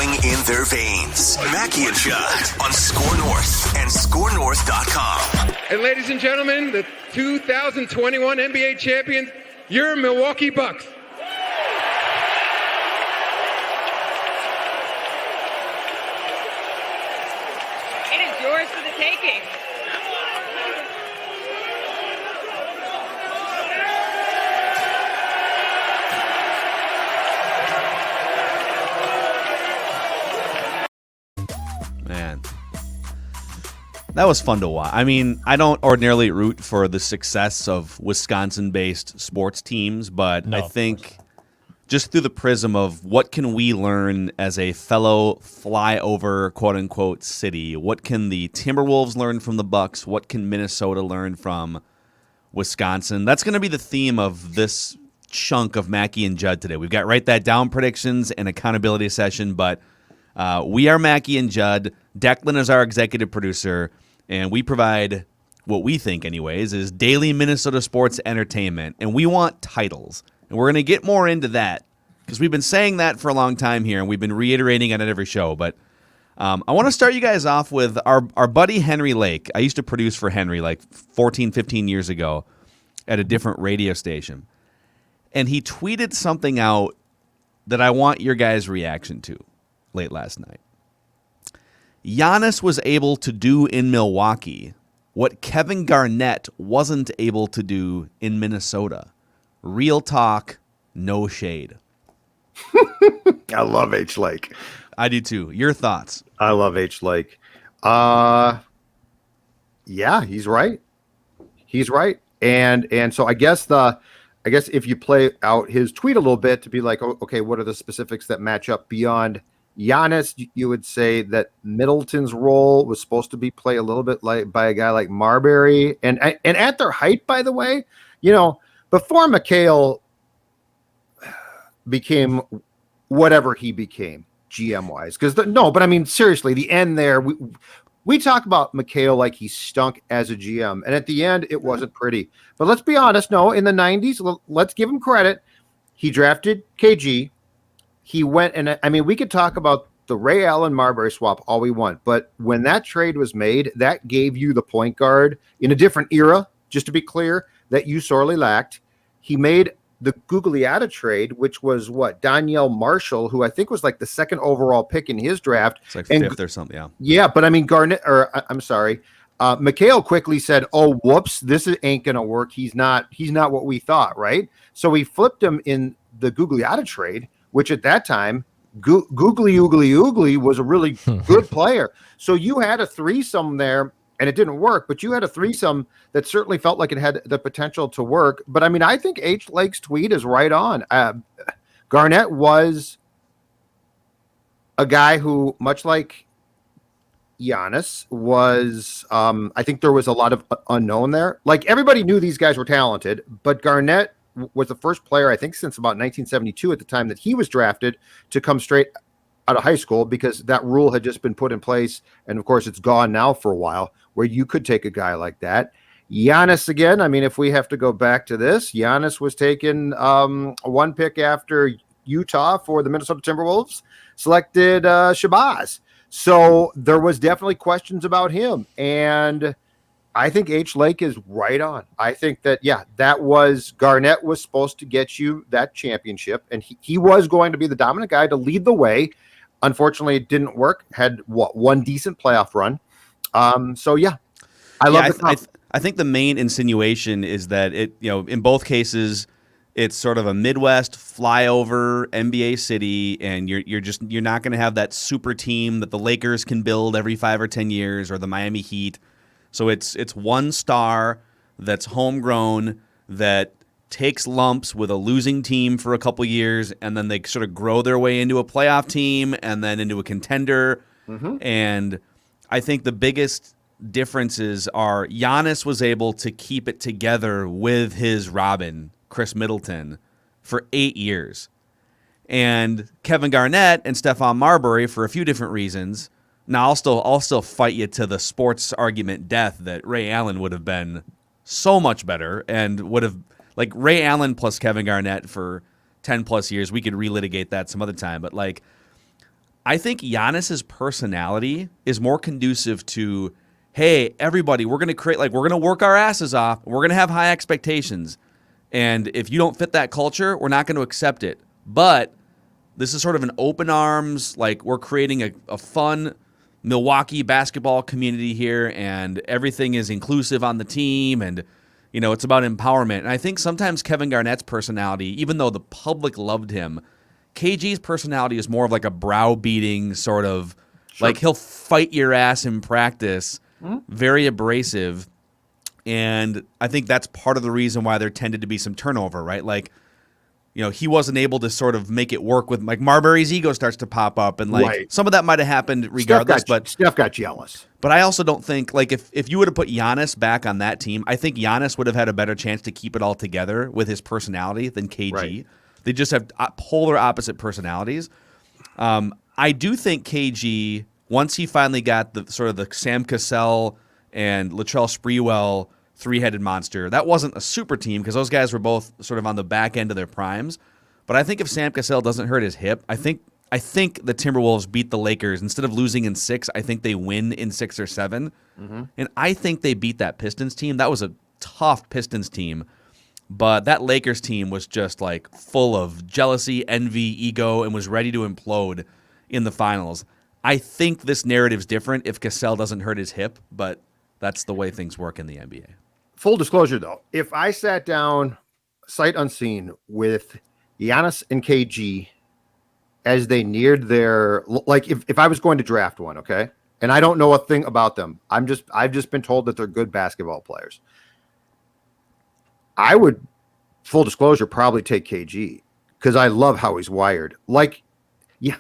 flowing in their veins. Mackey and Judd on Score North and ScoreNorth.com. And ladies and gentlemen, the 2021 NBA champions, your Milwaukee Bucks. It is yours for the taking. Man, that was fun to watch. I mean, I don't ordinarily root for the success of Wisconsin-based sports teams, but I think just through the prism of what can we learn as a fellow flyover, quote-unquote, city, what can the Timberwolves learn from the Bucks, what can Minnesota learn from Wisconsin? That's going to be the theme of this chunk of Mackey and Judd today. We've got Write That Down predictions and accountability session, but we are Mackey and Judd. Declan is our executive producer, and we provide what we think, anyways, is daily Minnesota sports entertainment, and we want titles. And we're going to get more into that because we've been saying that for a long time here, and we've been reiterating it at every show. But I want to start you guys off with our buddy Henry Lake. I used to produce for Henry like 14, 15 years ago at a different radio station. And he tweeted something out that I want your guys' reaction to late last night. Giannis was able to do in Milwaukee what Kevin Garnett wasn't able to do in Minnesota. Real talk, no shade. I love H. Lake. I do too. Your thoughts? I love H. Lake. Yeah, he's right. He's right. And so I guess if you play out his tweet a little bit to be like, okay, what are the specifics that match up beyond Giannis? You would say that Middleton's role was supposed to be played a little bit like by a guy like Marbury, and at their height, by the way, before McHale became whatever he became GM wise, but I mean seriously, the end there, we talk about McHale like he stunk as a GM, and at the end it wasn't pretty. But let's be honest, no, in the 90s, let's give him credit. He drafted KG. He went, and I mean, we could talk about the Ray Allen Marbury swap all we want, but when that trade was made, that gave you the point guard in a different era, just to be clear, that you sorely lacked. He made the Gugliotta trade, which was Danielle Marshall, who I think was like the second overall pick in his draft. It's like fifth or something, yeah. Yeah, but I mean, McHale quickly said, "Oh, whoops, this ain't gonna work. He's not what we thought, right?" So we flipped him in the Gugliotta trade, which at that time, Googly Oogly was a really good player. So you had a threesome there, and it didn't work, but you had a threesome that certainly felt like it had the potential to work. But I mean, I think H. Lake's tweet is right on. Garnett was a guy who, much like Giannis, was, I think there was a lot of unknown there. Like, everybody knew these guys were talented, but Garnett was the first player, I think, since about 1972 at the time that he was drafted to come straight out of high school, because that rule had just been put in place. And of course it's gone now for a while, where you could take a guy like that. Giannis, again, I mean, if we have to go back to this, Giannis was taken one pick after Utah for the Minnesota Timberwolves, selected Shabazz. So there was definitely questions about him. And I think H. Lake is right on. I think that, that was Garnett was supposed to get you that championship, and he was going to be the dominant guy to lead the way. Unfortunately, it didn't work. Had one decent playoff run. I love it. I think the main insinuation is that in both cases, it's sort of a Midwest flyover NBA city, and you're not going to have that super team that the Lakers can build every 5 or 10 years, or the Miami Heat. So it's one star that's homegrown, that takes lumps with a losing team for a couple years, and then they sort of grow their way into a playoff team and then into a contender. Mm-hmm. And I think the biggest differences are Giannis was able to keep it together with his Robin, Chris Middleton, for 8 years. And Kevin Garnett and Stephon Marbury, for a few different reasons. Now, I'll still fight you to the sports argument death that Ray Allen would have been so much better, and would have, like, Ray Allen plus Kevin Garnett for 10 plus years. We could relitigate that some other time, but like, I think Giannis's personality is more conducive to, hey, everybody, we're going to create, like, we're going to work our asses off. We're going to have high expectations. And if you don't fit that culture, we're not going to accept it. But this is sort of an open arms, like, we're creating a fun Milwaukee basketball community here, and everything is inclusive on the team, and, you know, it's about empowerment. And I think sometimes Kevin Garnett's personality, even though the public loved him, KG's personality is more of like a browbeating sort of, like, he'll fight your ass in practice, very abrasive. And I think that's part of the reason why there tended to be some turnover, right? Like, you know, he wasn't able to sort of make it work with, like, Marbury's ego starts to pop up, and, like, some of that might have happened regardless. Steph got jealous. But I also don't think, like, if you would have put Giannis back on that team, I think Giannis would have had a better chance to keep it all together with his personality than KG. Right. They just have polar opposite personalities. I do think KG, once he finally got the sort of the Sam Cassell and Latrell Sprewell three-headed monster, that wasn't a super team because those guys were both sort of on the back end of their primes. But I think if Sam Cassell doesn't hurt his hip, I think the Timberwolves beat the Lakers. Instead of losing in 6, I think they win in 6 or 7. Mm-hmm. And I think they beat that Pistons team. That was a tough Pistons team. But that Lakers team was just, like, full of jealousy, envy, ego, and was ready to implode in the finals. I think this narrative's different if Cassell doesn't hurt his hip, but that's the way things work in the NBA. Full disclosure, though, if I sat down sight unseen with Giannis and KG as they neared their, like, if I was going to draft one, okay, and I don't know a thing about them, I've just been told that they're good basketball players. I would, full disclosure, probably take KG because I love how he's wired. Like, yeah,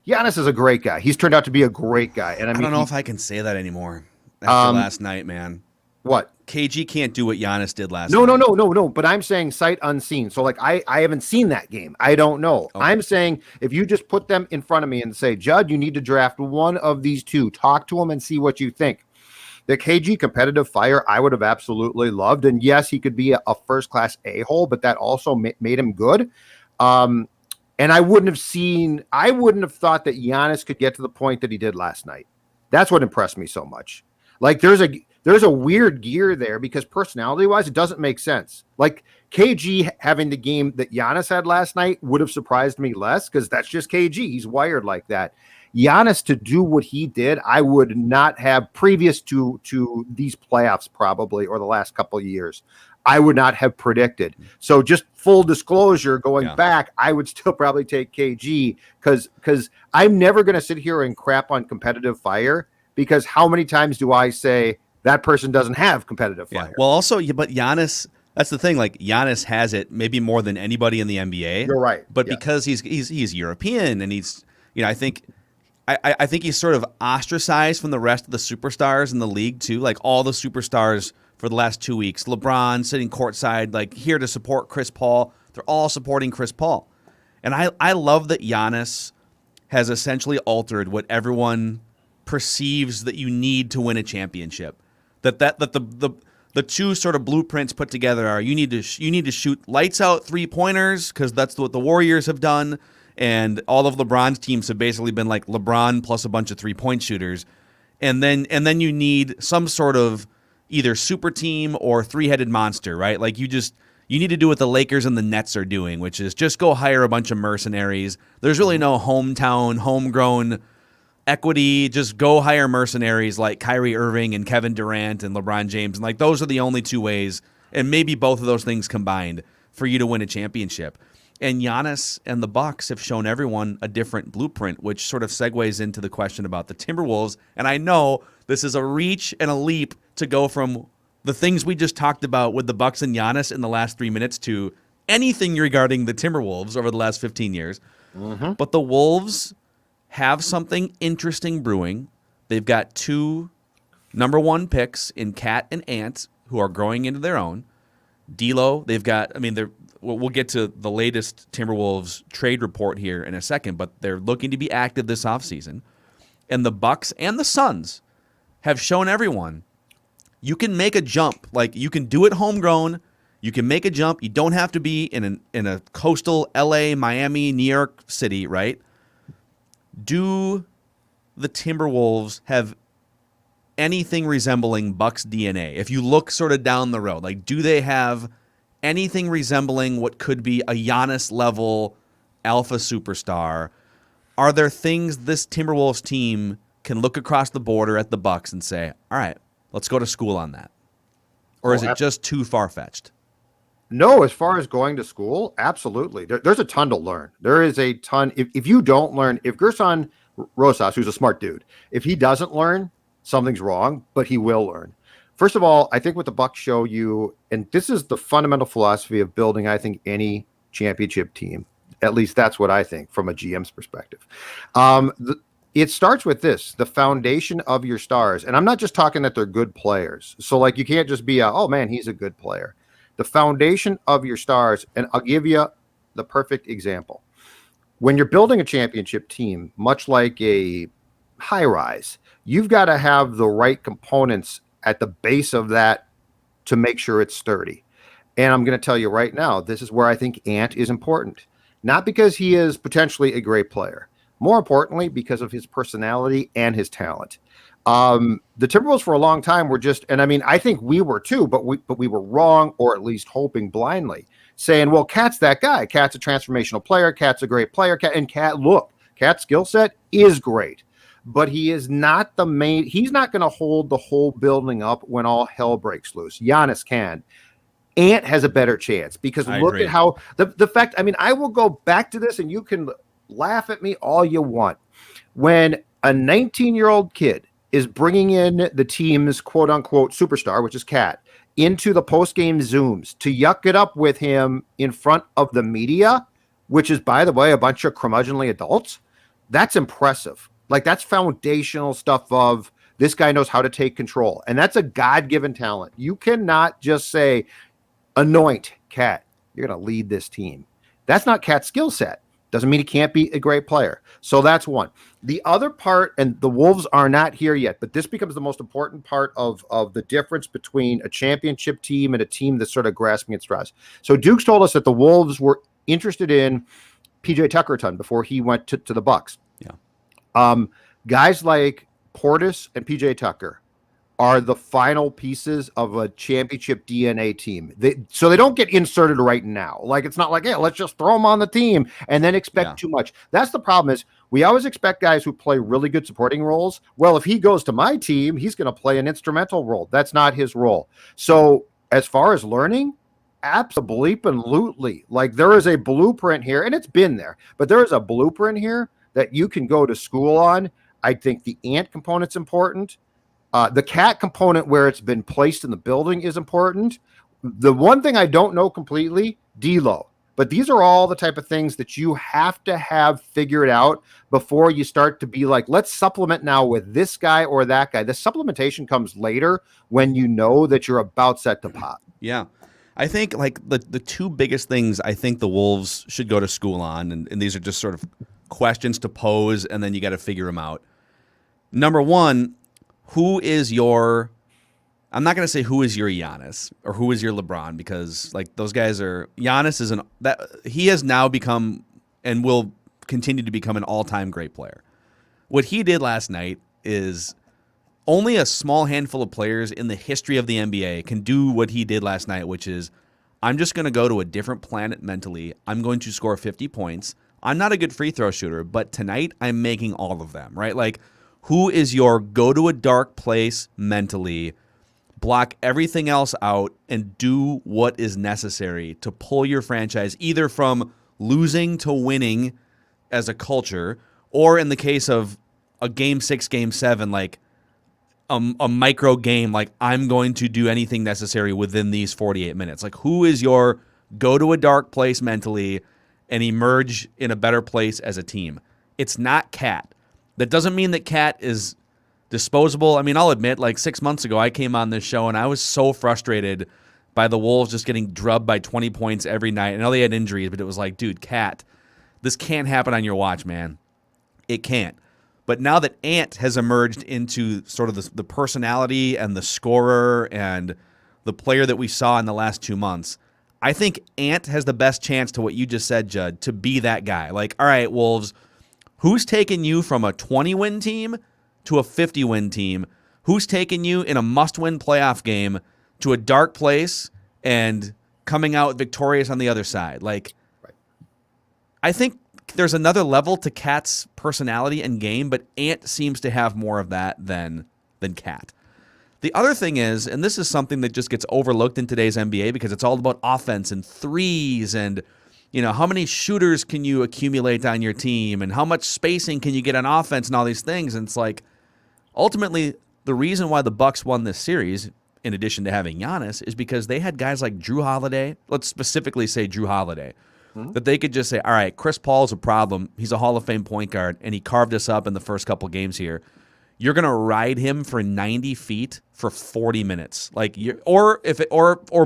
Giannis is a great guy. He's turned out to be a great guy. And I mean, don't know if I can say that anymore after last night, man. What? KG can't do what Giannis did last night. No. But I'm saying sight unseen. So, like, I haven't seen that game. I don't know. Okay. I'm saying if you just put them in front of me and say, Judd, you need to draft one of these two. Talk to them and see what you think. The KG competitive fire, I would have absolutely loved. And yes, he could be a first-class a-hole, but that also made him good. And I wouldn't have thought that Giannis could get to the point that he did last night. That's what impressed me so much. Like, there's a weird gear there because personality-wise, it doesn't make sense. Like, KG having the game that Giannis had last night would have surprised me less because that's just KG. He's wired like that. Giannis to do what he did, I would not have previous to these playoffs probably, or the last couple of years, I would not have predicted. So just full disclosure, going back, I would still probably take KG because I'm never going to sit here and crap on competitive fire because how many times do I say that person doesn't have competitive fire? Well, also, but Giannis, that's the thing. Like, Giannis has it maybe more than anybody in the NBA. You're right. But because he's European and he's, you know, I think he's sort of ostracized from the rest of the superstars in the league too. Like, all the superstars for the last 2 weeks, LeBron sitting courtside, like, here to support Chris Paul. They're all supporting Chris Paul. And I love that Giannis has essentially altered what everyone perceives that you need to win a championship. That the two sort of blueprints put together are you need to shoot lights out 3-pointers because that's what the Warriors have done. And all of LeBron's teams have basically been like LeBron plus a bunch of 3-point shooters. And then you need some sort of either super team or 3-headed monster, right? Like, you need to do what the Lakers and the Nets are doing, which is just go hire a bunch of mercenaries. There's really no homegrown equity. Just go hire mercenaries like Kyrie Irving and Kevin Durant and LeBron James. And, like, those are the only two ways, and maybe both of those things combined, for you to win a championship. And Giannis and the Bucks have shown everyone a different blueprint, which sort of segues into the question about the Timberwolves. And I know this is a reach and a leap to go from the things we just talked about with the Bucks and Giannis in the last 3 minutes to anything regarding the Timberwolves over the last 15 years. Mm-hmm. But the Wolves have something interesting brewing. They've got 2 number 1 picks in Cat and Ant who are growing into their own. D'Lo, they've got, I mean, we'll get to the latest Timberwolves trade report here in a second, but they're looking to be active this offseason. And the Bucks and the Suns have shown everyone you can make a jump. Like, you can do it homegrown. You can make a jump. You don't have to be in a coastal LA, Miami, New York City, right? do the Timberwolves have anything resembling Bucks DNA? If you look sort of down the road, like, do they have anything resembling what could be a Giannis level alpha superstar? Are there things this Timberwolves team can look across the border at the Bucks and say, all right, let's go to school on that? Or is it just too far-fetched? No, as far as going to school, absolutely. There's a ton to learn. There is a ton. If you don't learn, if Gerson Rosas, who's a smart dude, if he doesn't learn, something's wrong, but he will learn. First of all, I think what the Bucks show you, and this is the fundamental philosophy of building, I think, any championship team. At least that's what I think from a GM's perspective. It starts with this, the foundation of your stars. And I'm not just talking that they're good players. So, like, you can't just be oh, man, he's a good player. The foundation of your stars, and I'll give you the perfect example. When you're building a championship team, much like a high-rise, you've got to have the right components at the base of that to make sure it's sturdy. And I'm going to tell you right now, this is where I think Ant is important. Not because he is potentially a great player. More importantly, because of his personality and his talent. The Timberwolves for a long time were just, and I mean, I think we were too, but we were wrong, or at least hoping blindly, saying, well, Cat's that guy. Cat's a transformational player. Cat's a great player. Cat's skill set is great, but he is not the main. He's not going to hold the whole building up when all hell breaks loose. Giannis can. Ant has a better chance because look at how the fact, I mean, I will go back to this and you can laugh at me all you want. When a 19-year-old kid is bringing in the team's quote unquote superstar, which is Cat, into the post-game Zooms to yuck it up with him in front of the media, which is, by the way, a bunch of curmudgeonly adults, that's impressive. Like, that's foundational stuff of this guy knows how to take control. And that's a God-given talent. You cannot just say, anoint Cat, you're going to lead this team. That's not Cat's skill set. Doesn't mean he can't be a great player. So that's one. The other part, and the Wolves are not here yet, but this becomes the most important part of the difference between a championship team and a team that's sort of grasping at straws. So Dukes told us that the Wolves were interested in PJ Tucker a ton before he went to the Bucks. Yeah. Guys like Portis and PJ Tucker are the final pieces of a championship DNA team. So they don't get inserted right now. Like, it's not like, hey, let's just throw them on the team and then expect too much. That's the problem is we always expect guys who play really good supporting roles. Well, if he goes to my team, he's going to play an instrumental role. That's not his role. So as far as learning, absolutely. Like, there is a blueprint here, and it's been there, but there is a blueprint here that you can go to school on. I think the Ant component's important. The Cat component where it's been placed in the building is important. The one thing I don't know completely, D-Lo. But these are all the type of things that you have to have figured out before you start to be like, let's supplement now with this guy or that guy. The supplementation comes later when you know that you're about set to pop. Yeah. I think like the two biggest things I think the Wolves should go to school on, and these are just sort of questions to pose, and then you got to figure them out. Number one, who is your – I'm not going to say who is your Giannis or who is your LeBron, because like those guys are – Giannis is he has now become and will continue to become an all-time great player. What he did last night is only a small handful of players in the history of the NBA can do what he did last night, which is I'm just going to go to a different planet mentally. I'm going to score 50 points. I'm not a good free throw shooter, but tonight I'm making all of them, right? Like, who is your go to a dark place mentally, block everything else out, and do what is necessary to pull your franchise either from losing to winning as a culture, or in the case of a game 6, game 7, like a micro game, like I'm going to do anything necessary within these 48 minutes. Like, who is your go to a dark place mentally and emerge in a better place as a team? It's not Cat. That doesn't mean that Cat is disposable. I mean, I'll admit, like 6 months ago, I came on this show and I was so frustrated by the Wolves just getting drubbed by 20 points every night. I know they had injuries, but it was like, dude, Cat, this can't happen on your watch, man. It can't. But now that Ant has emerged into sort of the personality and the scorer and the player that we saw in the last 2 months, I think Ant has the best chance to what you just said, Judd, to be that guy. Like, all right, Wolves, Who's taken you from a 20-win team to a 50-win team? Who's taken you in a must-win playoff game to a dark place and coming out victorious on the other side? Like, right. I think there's another level to Cat's personality and game, but Ant seems to have more of that than Cat. The other thing is, and this is something that just gets overlooked in today's NBA because it's all about offense and threes and, you know, how many shooters can you accumulate on your team and how much spacing can you get on offense and all these things. And it's like, ultimately, the reason why the Bucks won this series, in addition to having Giannis, is because they had guys like Drew Holiday. Let's specifically say Drew Holiday. That they could just say, all right, Chris Paul's a problem. He's a Hall of Fame point guard, and he carved us up in the first couple games here. You're going to ride him for 90 feet for 40 minutes. Or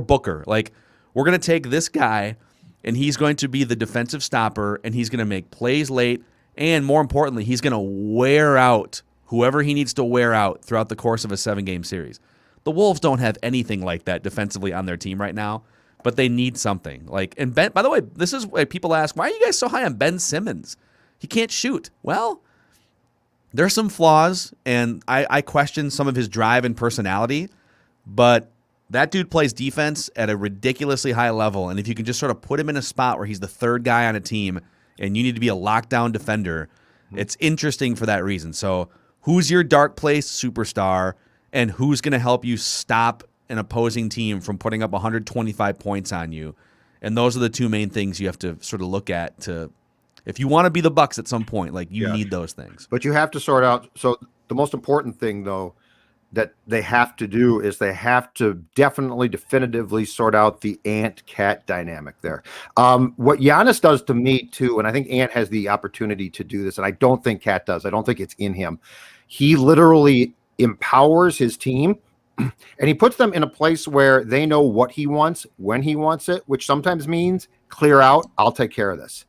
Booker. Like, we're going to take this guy, and he's going to be the defensive stopper, and he's going to make plays late, and more importantly, he's going to wear out whoever he needs to wear out throughout the course of a 7-game series. The Wolves don't have anything like that defensively on their team right now, but they need something. And Ben, by the way, this is why people ask, why are you guys so high on Ben Simmons? He can't shoot. Well, there's some flaws, and I question some of his drive and personality, but that dude plays defense at a ridiculously high level, and if you can just sort of put him in a spot where he's the third guy on a team and you need to be a lockdown defender, it's interesting for that reason. So who's your dark place superstar, and who's going to help you stop an opposing team from putting up 125 points on you? And those are the two main things you have to sort of look at if you want to be the Bucks at some point. Like, you need those things. But you have to sort out. So the most important thing, though, that they have to do is they have to definitively sort out the Ant-Cat dynamic there. What Giannis does to me, too, and I think Ant has the opportunity to do this, and I don't think Cat does. I don't think it's in him. He literally empowers his team, and he puts them in a place where they know what he wants, when he wants it, which sometimes means clear out, I'll take care of this.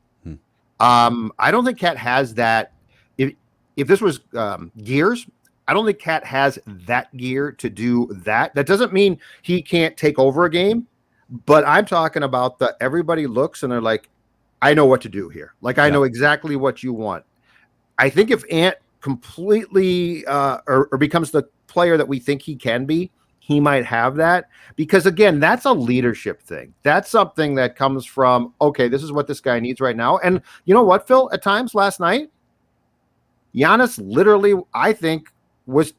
I don't think Cat has that. If this was Gears, I don't think Cat has that gear to do that. That doesn't mean he can't take over a game, but I'm talking about everybody looks and they're like, I know what to do here. Like, I know exactly what you want. I think if Ant completely or becomes the player that we think he can be, he might have that, because again, that's a leadership thing. That's something that comes from, okay, this is what this guy needs right now. And you know what, Phil, at times last night, Giannis literally, I think, was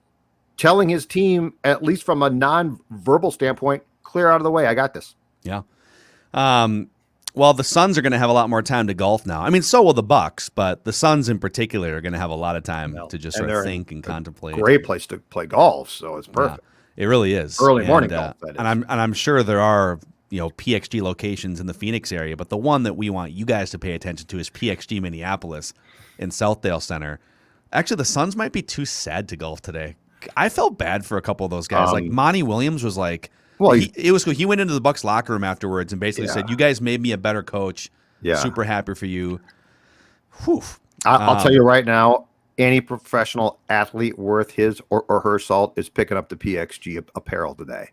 telling his team, at least from a non-verbal standpoint, clear out of the way. I got this. Yeah. Well, the Suns are going to have a lot more time to golf now. I mean, so will the Bucks, but the Suns in particular are going to have a lot of time to just sort of think and contemplate. Great place to play golf, so it's perfect. Yeah, it really is. Early morning golf, that is. And I'm sure there are, PXG locations in the Phoenix area, but the one that we want you guys to pay attention to is PXG Minneapolis in Southdale Center. Actually, the Suns might be too sad to golf today. I felt bad for a couple of those guys. Like Monty Williams was like, well, it was cool. He went into the Bucks locker room afterwards and basically said, "You guys made me a better coach. Yeah, super happy for you." Whew. I'll tell you right now, any professional athlete worth his or her salt is picking up the PXG apparel today.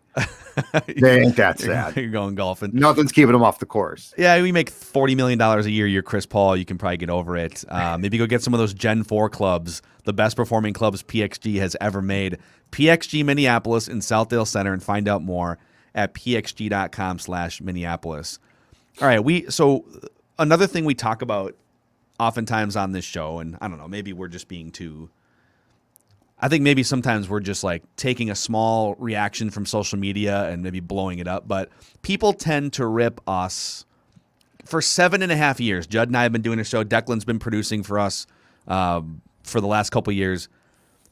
They ain't that sad. You're going golfing. Nothing's keeping them off the course. Yeah, we make $40 million a year. You're Chris Paul. You can probably get over it. Maybe go get some of those Gen 4 clubs, the best performing clubs PXG has ever made. PXG Minneapolis in Southdale Center, and find out more at pxg.com/Minneapolis. All right, so another thing we talk about oftentimes on this show, and I don't know, maybe we're just being too, I think maybe sometimes we're just like taking a small reaction from social media and maybe blowing it up, but people tend to rip us for 7.5 years. Judd and I have been doing a show. Declan's been producing for us for the last couple years.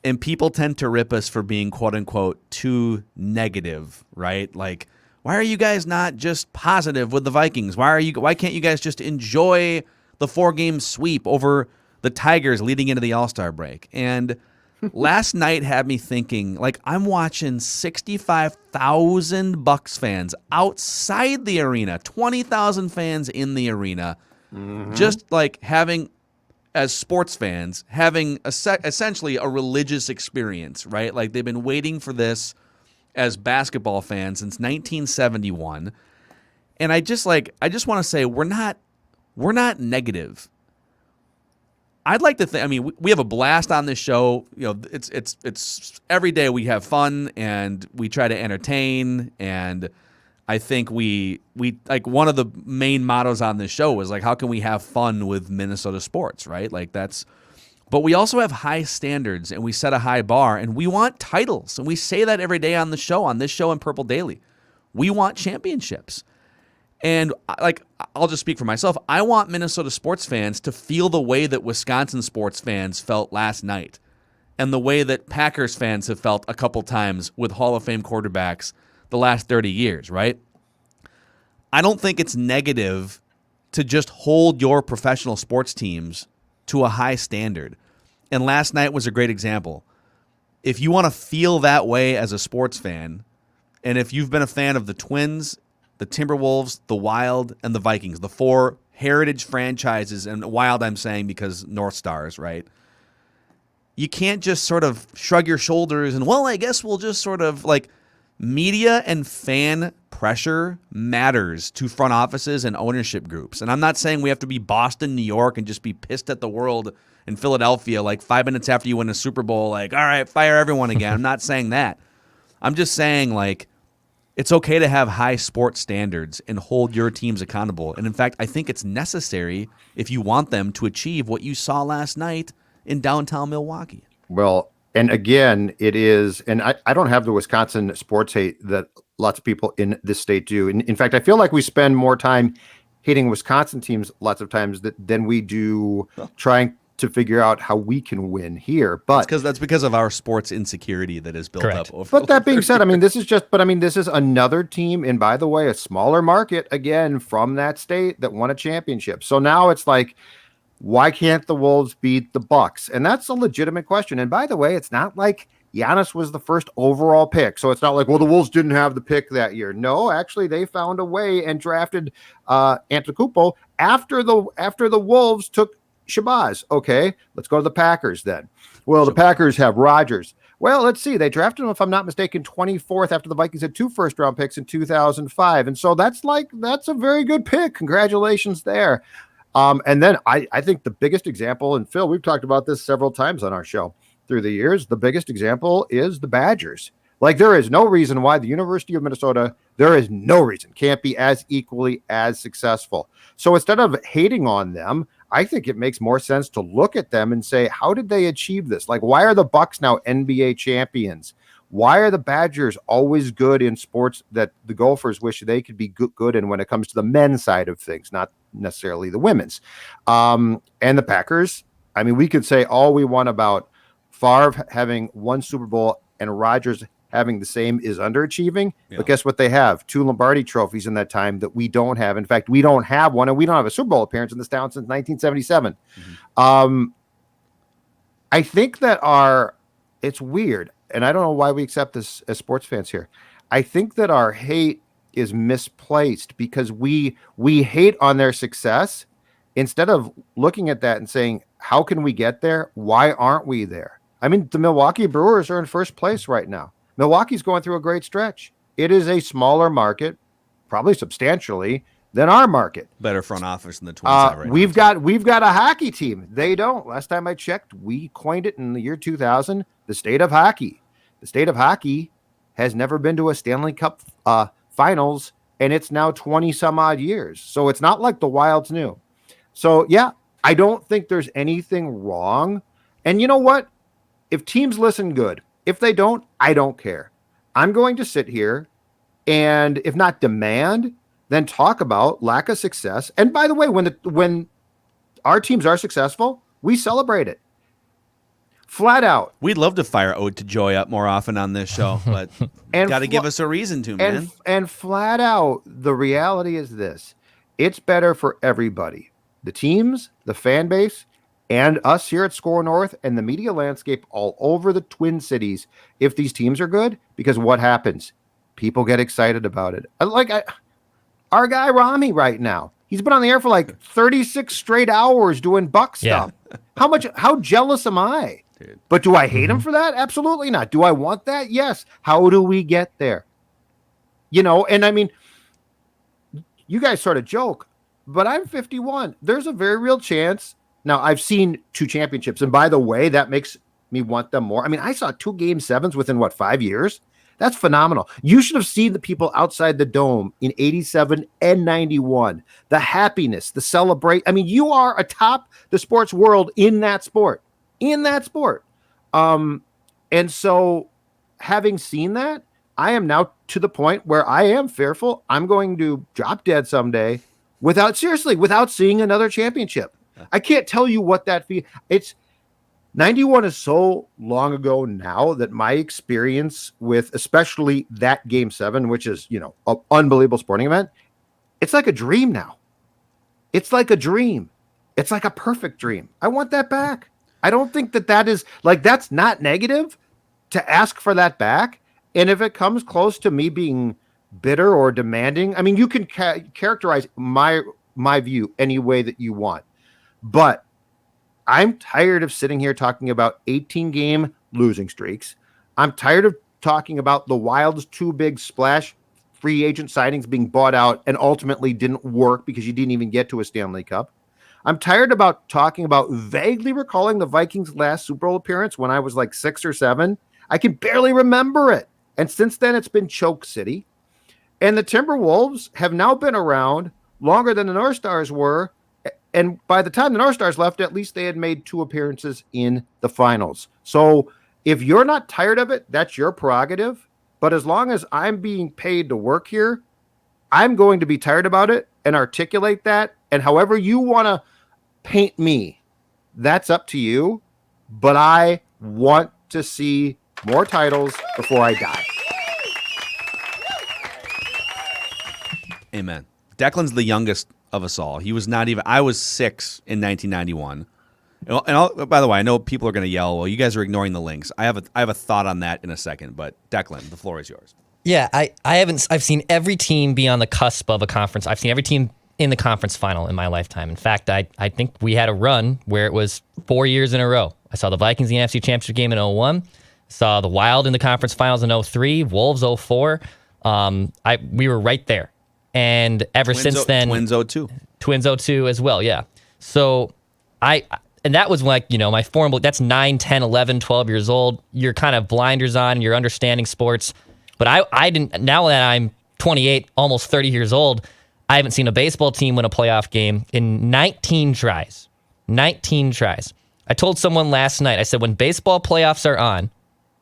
And people tend to rip us for being, quote unquote, too negative, right? Like, why are you guys not just positive with the Vikings? Why can't you guys just enjoy the 4-game sweep over the Tigers leading into the All-Star break? And last night had me thinking, like, I'm watching 65,000 Bucks fans outside the arena, 20,000 fans in the arena, just like having, as sports fans, having essentially a religious experience, right? Like, they've been waiting for this as basketball fans since 1971. And I just want to say, we're not negative. I'd like to think. I mean, we have a blast on this show. You know, it's every day we have fun and we try to entertain. And I think we like one of the main mottos on this show is like, how can we have fun with Minnesota sports, right? Like that's. But we also have high standards and we set a high bar and we want titles. And we say that every day on this show and Purple Daily. We want championships. And like, I'll just speak for myself. I want Minnesota sports fans to feel the way that Wisconsin sports fans felt last night and the way that Packers fans have felt a couple times with Hall of Fame quarterbacks the last 30 years, right? I don't think it's negative to just hold your professional sports teams to a high standard. And last night was a great example. If you want to feel that way as a sports fan, and if you've been a fan of the Twins, the Timberwolves, the Wild, and the Vikings, the 4 heritage franchises, and Wild I'm saying because North Stars, right? You can't just sort of shrug your shoulders and, well, I guess we'll just sort of like media and fan pressure matters to front offices and ownership groups. And I'm not saying we have to be Boston, New York, and just be pissed at the world in Philadelphia like 5 minutes after you win a Super Bowl, like, all right, fire everyone again. I'm not saying that. I'm just saying, like, it's okay to have high sports standards and hold your teams accountable. And in fact, I think it's necessary if you want them to achieve what you saw last night in downtown Milwaukee. Well, and again, it is, and I don't have the Wisconsin sports hate that lots of people in this state do. In fact, I feel like we spend more time hating Wisconsin teams lots of times than we do trying to figure out how we can win here. But that's because of our sports insecurity that is built up over. But that being said, I mean, this is another team, and by the way, a smaller market again from that state that won a championship. So now it's like, why can't the Wolves beat the Bucks? And that's a legitimate question. And by the way, it's not like Giannis was the first overall pick. So it's not like, well, the Wolves didn't have the pick that year. No, actually, they found a way and drafted Antetokounmpo after the Wolves took Shabazz. Okay, let's go to the Packers then. Well, the Packers have Rodgers. Well, let's see. They drafted him, if I'm not mistaken, 24th after the Vikings had 2 first-round picks in 2005. And so that's a very good pick. Congratulations there. And then I think the biggest example, and Phil, we've talked about this several times on our show through the years, the biggest example is the Badgers. Like, there is no reason why the University of Minnesota, can't be as equally as successful. So instead of hating on them, I think it makes more sense to look at them and say, how did they achieve this? Like, why are the Bucks now NBA champions? Why are the Badgers always good in sports that the Gophers wish they could be good in when it comes to the men's side of things, not necessarily the women's? And the Packers, I mean, we could say all we want about Favre having 1 Super Bowl and Rodgers having the same is underachieving. Yeah. But guess what they have? 2 Lombardi trophies in that time that we don't have. In fact, we don't have one, and we don't have a Super Bowl appearance in this town since 1977. Mm-hmm. I think that it's weird, and I don't know why we accept this as sports fans here. I think that our hate is misplaced because we hate on their success instead of looking at that and saying, how can we get there? Why aren't we there? I mean, the Milwaukee Brewers are in first place right now. Milwaukee's going through a great stretch. It is a smaller market, probably substantially, than our market. Better front office than the Twins have right we've got a hockey team. They don't. Last time I checked, we coined it in the year 2000, the state of hockey. The state of hockey has never been to a Stanley Cup finals, and it's now 20 some odd years. So it's not like the Wild's new. So yeah, I don't think there's anything wrong. And you know what? If teams listen, good. If they don't, I don't care. I'm going to sit here and, if not demand, then talk about lack of success. And by the way, when our teams are successful, we celebrate it. Flat out. We'd love to fire Ode to Joy up more often on this show, but got to give us a reason to, man. And flat out, the reality is this. It's better for everybody. The teams, the fan base, and us here at Score North and the media landscape all over the Twin Cities if these teams are good, because what happens? People get excited about it. Our guy Rami right now, he's been on the air for like 36 straight hours doing Buck stuff. Yeah. How jealous am I? Dude. But do I hate him for that? Absolutely not. Do I want that? Yes. How do we get there? You know, and I mean, you guys sort of joke, but I'm 51. There's a very real chance Now, I've seen 2 championships, and by the way, that makes me want them more. I mean, I saw 2 Game 7s within, 5 years? That's phenomenal. You should have seen the people outside the Dome in 87 and 91. The happiness, the celebrate. I mean, you are atop the sports world in that sport. And so having seen that, I am now to the point where I am fearful I'm going to drop dead someday without seeing another championship. I can't tell you what that feels. It's 91 is so long ago now that my experience with especially that Game 7, which is, an unbelievable sporting event, it's like a dream now. It's like a dream. It's like a perfect dream. I want that back. I don't think that is that's not negative to ask for that back. And if it comes close to me being bitter or demanding, I mean, you can characterize my view any way that you want, but I'm tired of sitting here talking about 18-game losing streaks. I'm tired of talking about the Wild's 2 big splash free agent signings being bought out and ultimately didn't work because you didn't even get to a Stanley Cup. I'm tired about talking about vaguely recalling the Vikings' last Super Bowl appearance when I was 6 or 7. I can barely remember it. And since then, it's been Choke City. And the Timberwolves have now been around longer than the North Stars were. And by the time the North Stars left, at least they had made 2 appearances in the finals. So if you're not tired of it, that's your prerogative. But as long as I'm being paid to work here, I'm going to be tired about it and articulate that. And however you want to paint me, that's up to you. But I want to see more titles before I die. Amen. Declan's the youngest of us all. He was not even. I was 6 in 1991. And by the way, I know people are going to yell, "Well, you guys are ignoring the links." I have a thought on that in a second. But Declan, the floor is yours. Yeah, I've seen every team be on the cusp of a conference. I've seen every team in the conference final in my lifetime. In fact, I think we had a run where it was 4 years in a row. I saw the Vikings in the NFC Championship game in 01. Saw the Wild in the conference finals in 03. Wolves 04. We were right there. And ever since then, Twins 02. Twins 02 as well, yeah. So and that was my formal, that's 9, 10, 11, 12 years old. You're kind of blinders on, you're understanding sports. But I didn't, now that I'm 28, almost 30 years old, I haven't seen a baseball team win a playoff game in 19 tries. 19 tries. I told someone last night, I said, when baseball playoffs are on,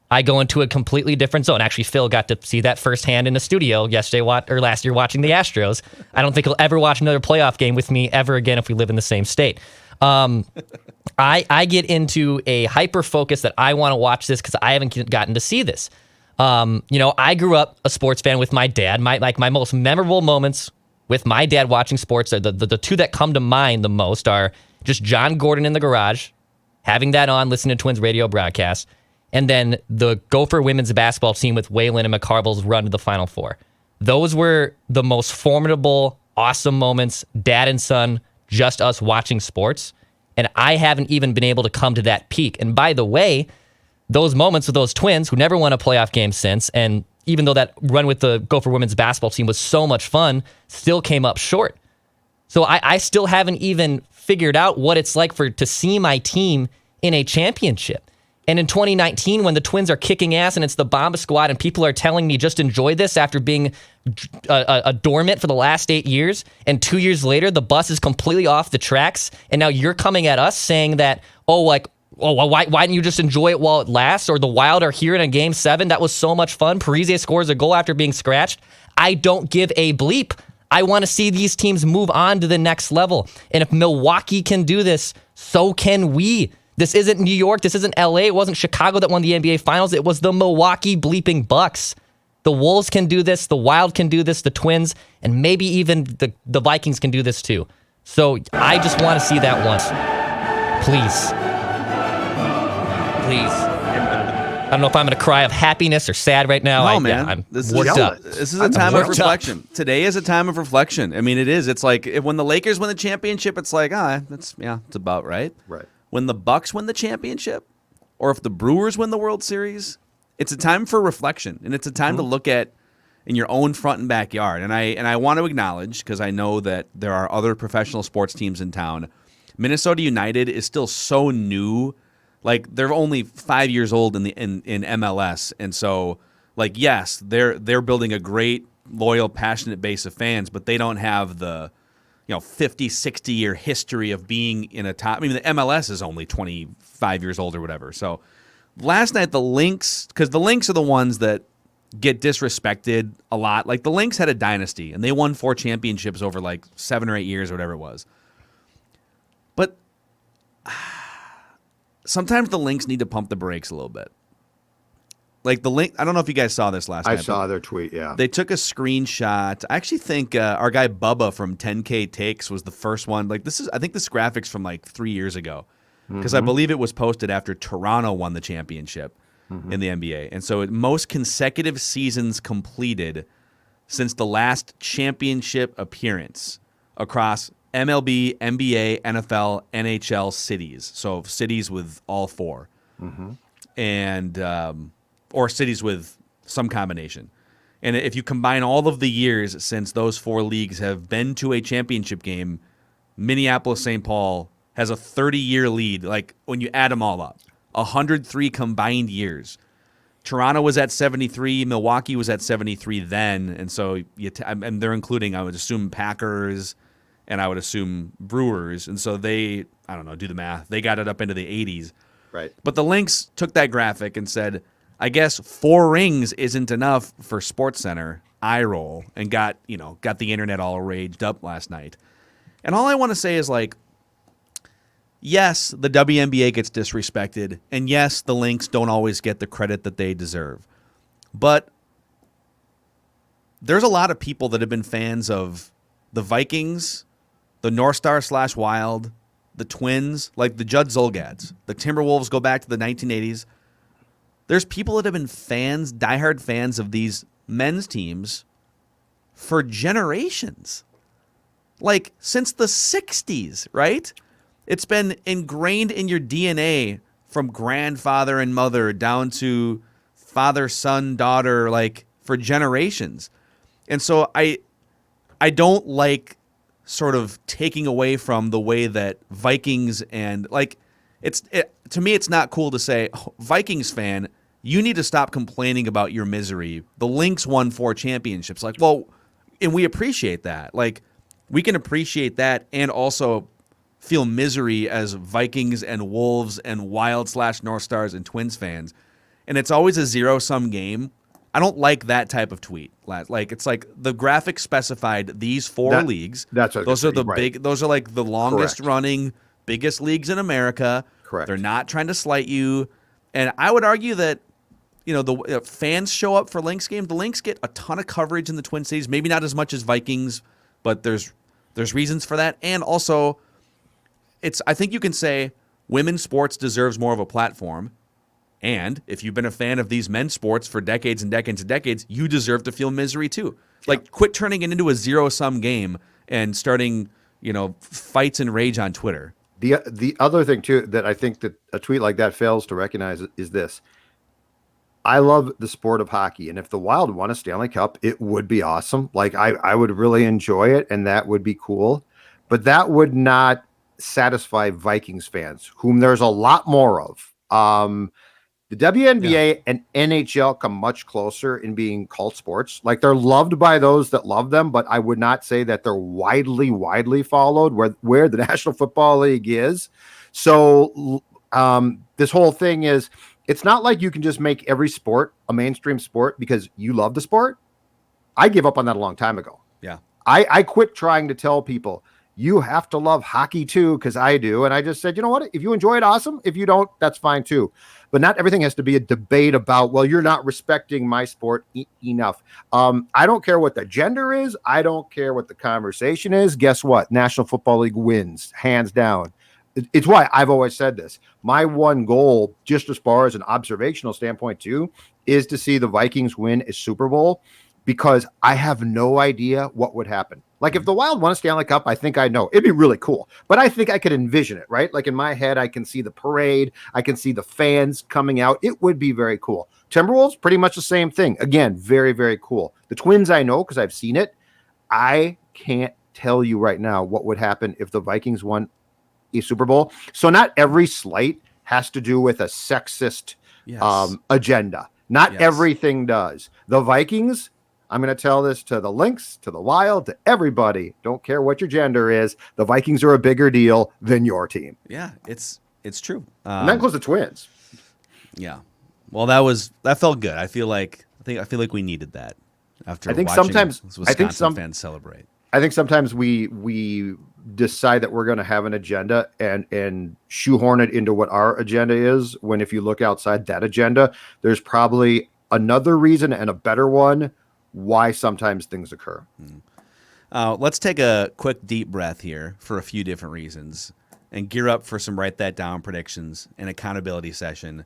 I go into a completely different zone. Actually, Phil got to see that firsthand in the studio last year watching the Astros. I don't think he'll ever watch another playoff game with me ever again if we live in the same state. I get into a hyper focus that I want to watch this because I haven't gotten to see this. I grew up a sports fan with my dad. My most memorable moments with my dad watching sports, the 2 that come to mind the most are just John Gordon in the garage, having that on, listening to Twins radio broadcasts, and then the Gopher women's basketball team with Waylon and McCarville's run to the Final Four. Those were the most formidable, awesome moments, dad and son, just us watching sports. And I haven't even been able to come to that peak. And by the way, those moments with those Twins who never won a playoff game since, and even though that run with the Gopher women's basketball team was so much fun, still came up short. So I still haven't even figured out what it's like to see my team in a championship. And in 2019, when the Twins are kicking ass and it's the Bomba Squad and people are telling me just enjoy this after being a dormant for the last 8 years, and 2 years later, the bus is completely off the tracks, and now you're coming at us saying that, why didn't you just enjoy it while it lasts? Or the Wild are here in a Game 7. That was so much fun. Parise scores a goal after being scratched. I don't give a bleep. I want to see these teams move on to the next level. And if Milwaukee can do this, so can we. This isn't New York. This isn't LA. It wasn't Chicago that won the NBA Finals. It was the Milwaukee bleeping Bucks. The Wolves can do this. The Wild can do this. The Twins. And maybe even the Vikings can do this too. So I just want to see that once. Please. I don't know if I'm going to cry of happiness or sad right now. No, man. I'm this worked up. This is a time of reflection. Today is a time of reflection. I mean, it is. It's like when the Lakers win the championship, it's like, it's about right. Right. When the Bucks win the championship, or if the Brewers win the World Series, it's a time for reflection, and it's a time to look at in your own front and backyard. And I want to acknowledge, because I know that there are other professional sports teams in town Minnesota United is still so new. Like, they're only 5 years old in MLS, and so, like, yes, they're building a great, loyal, passionate base of fans, but they don't have the 50, 60-year history of being in a top. I mean, the MLS is only 25 years old or whatever. So last night, the Lynx, because the Lynx are the ones that get disrespected a lot. Like, the Lynx had a dynasty, and they won 4 championships over like 7 or 8 years or whatever it was. But sometimes the Lynx need to pump the brakes a little bit. Like, the Lynx, I don't know if you guys saw this last night. I saw their tweet, yeah. They took a screenshot. I actually think our guy Bubba from 10K Takes was the first one. Like, I think this graphic's from like 3 years ago, because I believe it was posted after Toronto won the championship in the NBA. And so most consecutive seasons completed since the last championship appearance across MLB, NBA, NFL, NHL cities. So cities with all 4. And or cities with some combination. And if you combine all of the years since those 4 leagues have been to a championship game, Minneapolis-St. Paul has a 30-year lead, like, when you add them all up. 103 combined years. Toronto was at 73, Milwaukee was at 73 then, and so and they're including, I would assume, Packers, and I would assume Brewers, and so they, I don't know, do the math, they got it up into the 80s. Right. But the Lynx took that graphic and said, I guess 4 rings isn't enough for SportsCenter. Eye roll, and got the internet all raged up last night. And all I want to say is, like, yes, the WNBA gets disrespected, and yes, the Lynx don't always get the credit that they deserve. But there's a lot of people that have been fans of the Vikings, the North Star / Wild, the Twins, like the Judd Zulgads. The Timberwolves go back to the 1980s. There's people that have been fans, diehard fans of these men's teams for generations. Like, since the 60s, right? It's been ingrained in your DNA from grandfather and mother down to father, son, daughter, like, for generations. And so I don't like sort of taking away from the way that Vikings and, like, to me, it's not cool to say, oh, Vikings fan, you need to stop complaining about your misery. The Lynx won 4 championships. Like, well, and we appreciate that. Like, we can appreciate that and also feel misery as Vikings and Wolves and Wild / North Stars and Twins fans. And it's always a zero-sum game. I don't like that type of tweet. Like, it's like the graphic specified these 4 leagues. That's what those are the right. big. Those are like the longest Correct. running, biggest leagues in America. Correct. They're not trying to slight you. And I would argue that, the fans show up for Lynx games. The Lynx get a ton of coverage in the Twin Cities. Maybe not as much as Vikings, but there's reasons for that. And also, I think you can say women's sports deserves more of a platform. And if you've been a fan of these men's sports for decades and decades and decades, you deserve to feel misery too. Like, quit turning it into a zero-sum game and starting, fights and rage on Twitter. The other thing too that I think that a tweet like that fails to recognize is this. I love the sport of hockey, and if the Wild won a Stanley Cup, it would be awesome. Like, I would really enjoy it, and that would be cool. But that would not satisfy Vikings fans, whom there's a lot more of. The WNBA and NHL come much closer in being cult sports. Like, they're loved by those that love them, but I would not say that they're widely followed where the National Football League is. So this whole thing is, it's not like you can just make every sport a mainstream sport because you love the sport. I gave up on that a long time ago. Yeah. I quit trying to tell people, you have to love hockey too, because I do. And I just said, you know what? If you enjoy it, awesome. If you don't, that's fine too. But not everything has to be a debate about, well, you're not respecting my sport enough. I don't care what the gender is. I don't care what the conversation is. Guess what? National Football League wins, hands down. It's why I've always said this. My one goal, just as far as an observational standpoint too, is to see the Vikings win a Super Bowl, because I have no idea what would happen. Like, if the Wild won a Stanley Cup, I think I know. It'd be really cool. But I think I could envision it, right? Like, in my head, I can see the parade. I can see the fans coming out. It would be very cool. Timberwolves, pretty much the same thing. Again, very, very cool. The Twins, I know because I've seen it. I can't tell you right now what would happen if the Vikings won a Super Bowl. So not every slight has to do with a sexist agenda. Not everything does. The Vikings, I'm going to tell this to the Lynx, to the Wild, to everybody. Don't care what your gender is. The Vikings are a bigger deal than your team. Yeah, it's true. And that includes the Twins. Yeah. Well, that felt good. I feel like we needed that after watching Wisconsin fans celebrate. I think sometimes we decide that we're going to have an agenda and shoehorn it into what our agenda is, when if you look outside that agenda, there's probably another reason and a better one why sometimes things occur. Let's take a quick deep breath here for a few different reasons and gear up for some write that down predictions and accountability session.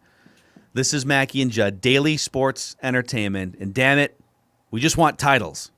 This is Mackey and Judd, daily sports entertainment, and damn it, we just want titles.